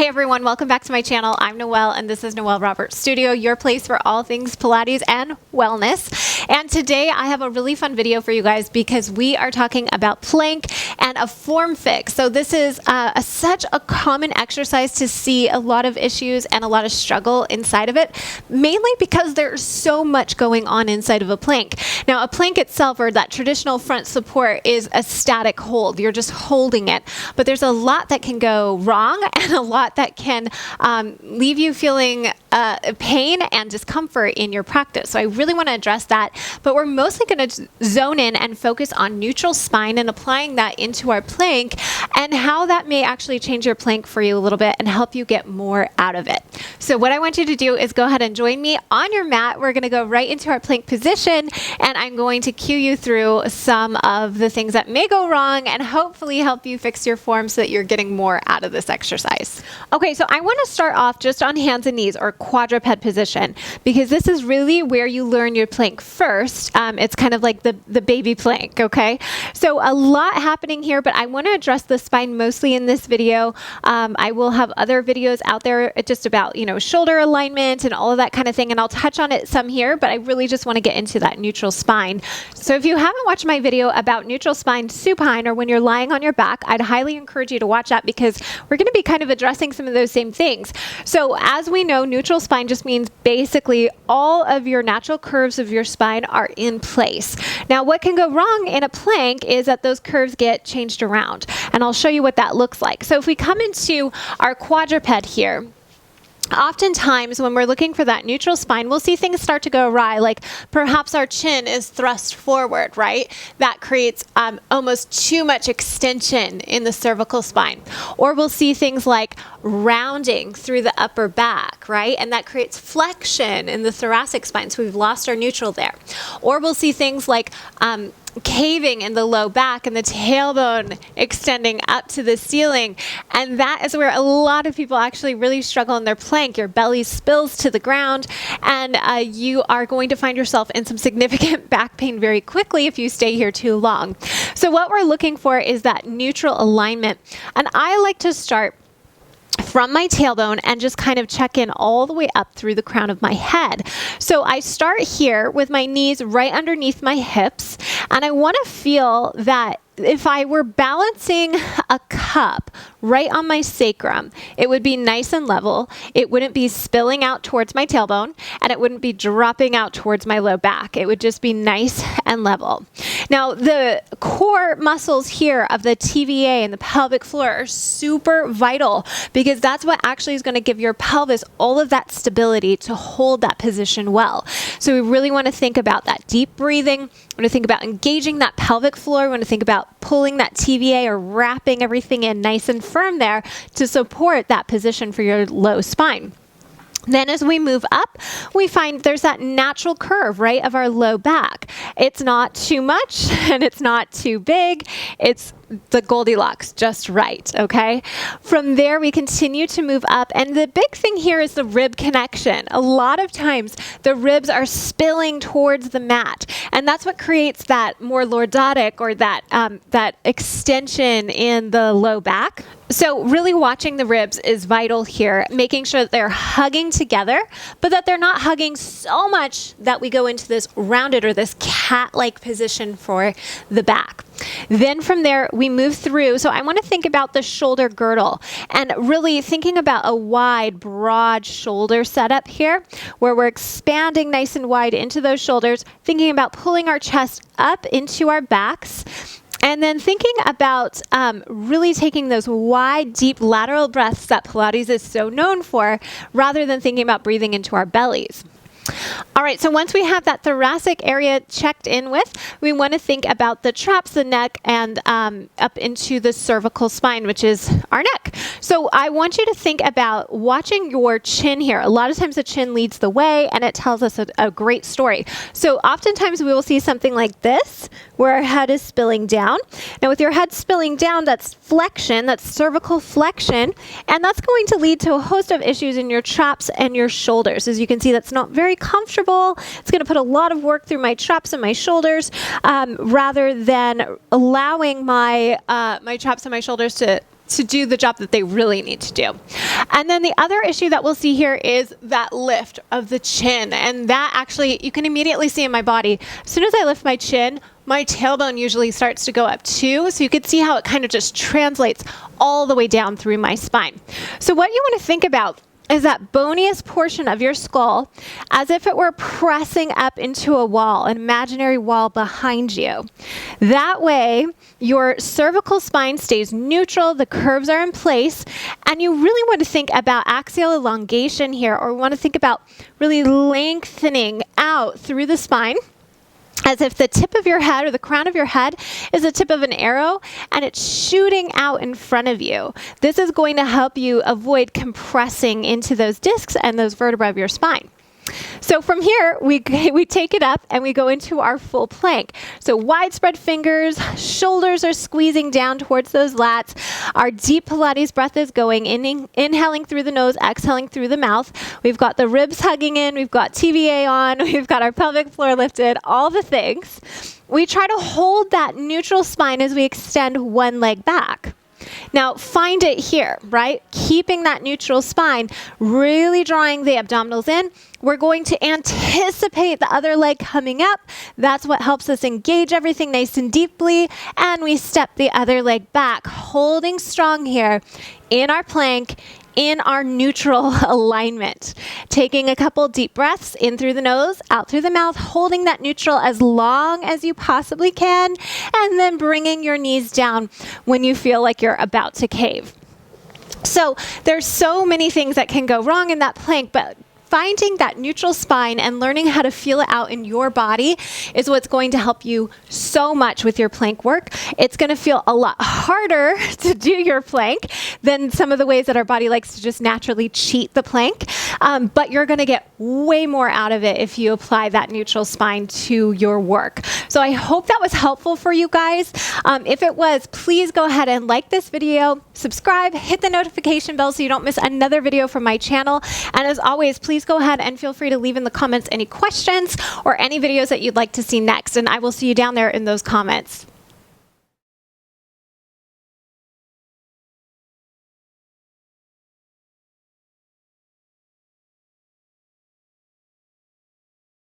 Hey everyone, welcome back to my channel. I'm Noelle and this is Noelle Roberts Studio, your place for all things Pilates and wellness. And today I have a really fun video for you guys because we are talking about plank and a form fix. So this is such a common exercise to see a lot of issues and a lot of struggle inside of it, mainly because there's so much going on inside of a plank. Now a plank itself, or that traditional front support, is a static hold. You're just holding it, but there's a lot that can go wrong and a lot that can leave you feeling pain and discomfort in your practice. So I really want to address that, but we're mostly going to zone in and focus on neutral spine and applying that into our plank and how that may actually change your plank for you a little bit and help you get more out of it. So what I want you to do is go ahead and join me on your mat. We're going to go right into our plank position, and I'm going to cue you through some of the things that may go wrong and hopefully help you fix your form so that you're getting more out of this exercise. Okay, so I want to start off just on hands and knees, or quadruped position, because this is really where you learn your plank first. It's kind of like the baby plank, okay? So a lot happening here, but I want to address the spine mostly in this video. I will have other videos out there just about, shoulder alignment and all of that kind of thing, and I'll touch on it some here, but I really just want to get into that neutral spine. So if you haven't watched my video about neutral spine supine, or when you're lying on your back, I'd highly encourage you to watch that because we're going to be kind of addressing some of those same things. So as we know, neutral spine just means basically all of your natural curves of your spine are in place. Now what can go wrong in a plank is that those curves get changed around, and I'll show you what that looks like. So if we come into our quadruped here, oftentimes when we're looking for that neutral spine, we'll see things start to go awry, like perhaps our chin is thrust forward, right? That creates almost too much extension in the cervical spine. Or we'll see things like rounding through the upper back, right? And that creates flexion in the thoracic spine, so we've lost our neutral there. Or we'll see things like caving in the low back and the tailbone extending up to the ceiling. And that is where a lot of people actually really struggle in their plank. Your belly spills to the ground, and you are going to find yourself in some significant back pain very quickly if you stay here too long. So what we're looking for is that neutral alignment. And I like to start from my tailbone and just kind of check in all the way up through the crown of my head. So I start here with my knees right underneath my hips, and I want to feel that if I were balancing a cup right on my sacrum, it would be nice and level. It wouldn't be spilling out towards my tailbone, and it wouldn't be dropping out towards my low back. It would just be nice and level. Now, the core muscles here of the TVA and the pelvic floor are super vital because that's what actually is going to give your pelvis all of that stability to hold that position well. So we really want to think about that deep breathing. We want to think about engaging that pelvic floor. We want to think about pulling that TVA or wrapping everything in nice and firm there to support that position for your low spine. Then as we move up, we find there's that natural curve, right, of our low back. It's not too much and it's not too big. It's the Goldilocks, just right, okay? From there, we continue to move up, and the big thing here is the rib connection. A lot of times, the ribs are spilling towards the mat, and that's what creates that more lordotic, or that extension in the low back. So really watching the ribs is vital here, making sure that they're hugging together, but that they're not hugging so much that we go into this rounded or this cat-like position for the back. Then from there, we move through. So I want to think about the shoulder girdle and really thinking about a wide, broad shoulder setup here, where we're expanding nice and wide into those shoulders, thinking about pulling our chest up into our backs, and then thinking about really taking those wide, deep lateral breaths that Pilates is so known for, rather than thinking about breathing into our bellies. All right, so once we have that thoracic area checked in with, we want to think about the traps, the neck, and up into the cervical spine, which is our neck. So I want you to think about watching your chin here. A lot of times the chin leads the way, and it tells us a great story. So oftentimes we will see something like this, where our head is spilling down. Now with your head spilling down, that's flexion, that's cervical flexion, and that's going to lead to a host of issues in your traps and your shoulders. As you can see, that's not very comfortable. It's going to put a lot of work through my traps and my shoulders, rather than allowing my traps and my shoulders to to do the job that they really need to do. And then the other issue that we'll see here is that lift of the chin. And that actually, you can immediately see in my body, as soon as I lift my chin, my tailbone usually starts to go up too. So you can see how it kind of just translates all the way down through my spine. So what you want to think about is that boniest portion of your skull as if it were pressing up into a wall, an imaginary wall behind you. That way, your cervical spine stays neutral, the curves are in place, and you really want to think about axial elongation here, or want to think about really lengthening out through the spine, as if the tip of your head or the crown of your head is the tip of an arrow and it's shooting out in front of you. This is going to help you avoid compressing into those discs and those vertebrae of your spine. So from here, we take it up and we go into our full plank. So widespread fingers, shoulders are squeezing down towards those lats. Our deep Pilates breath is going, inhaling through the nose, exhaling through the mouth. We've got the ribs hugging in, we've got TVA on, we've got our pelvic floor lifted, all the things. We try to hold that neutral spine as we extend one leg back. Now, find it here, right? Keeping that neutral spine, really drawing the abdominals in. We're going to anticipate the other leg coming up. That's what helps us engage everything nice and deeply. And we step the other leg back, holding strong here in our plank, in our neutral alignment. Taking a couple deep breaths in through the nose, out through the mouth, holding that neutral as long as you possibly can, and then bringing your knees down when you feel like you're about to cave. So there's so many things that can go wrong in that plank, but finding that neutral spine and learning how to feel it out in your body is what's going to help you so much with your plank work. It's going to feel a lot harder to do your plank than some of the ways that our body likes to just naturally cheat the plank, but you're going to get way more out of it if you apply that neutral spine to your work. So I hope that was helpful for you guys. If it was, please go ahead and like this video, subscribe, hit the notification bell so you don't miss another video from my channel. And as always, please go ahead and feel free to leave in the comments any questions or any videos that you'd like to see next. And I will see you down there in those comments.